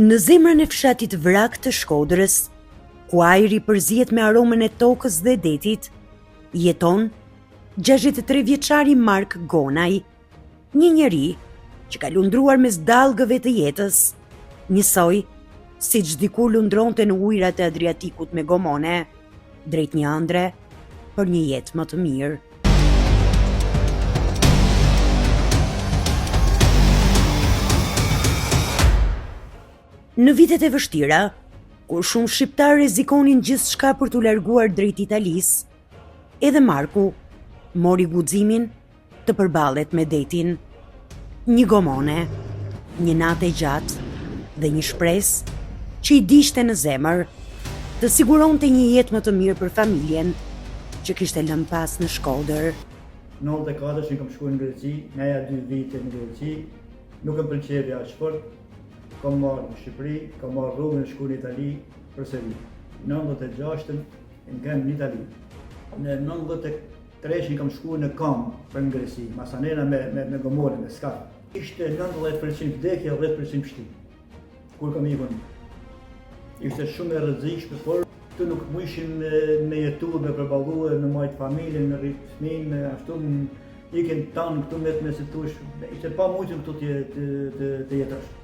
Në zemrën e fshatit Vrak të Shkodrës, ku ajri përzihet me aromën e tokës dhe detit, jeton 63 vjeçari Mark Gonaj, një njeri që ka lundruar mes dallgëve të jetës, njësoj siç dikur lundronte në ujërat e Adriatikut me gomone, drejt një ëndre për një jetë më të mirë. Në vitet e vështira, kur shumë shqiptarë rrezikonin gjithçka për t'u larguar drejt Italisë, edhe Marku mori guximin të përballet me detin. Një gomone, një natë e gjatë dhe një shpresë që i dishte në zemër të siguronte një jetë më të mirë për familjen që kishte lënë pas në Shkodër. 94 që kam shkuar në Greqi, ngaja 2 vite në Greqi, nuk më pëlqeu as sport. Kam marrë në Shqipëri, kam marrë rrugën e shkuar në Itali përsëri. 96-ën kam në Itali. Në 93-ën kam shkuar në kamp për në Greqi, Masanena me gomore, me skaf. Ishte 90% vdekje, 10% pështim. Kur kam ikur. Ishte shumë e rrezikshme, por këtu nuk mundishim me jetu, me përballu, me majt familjen, me rrit fëmijë, ashtu ikin tanë këtu me si thush. Ishte pa mundshëm këtu të jetosh.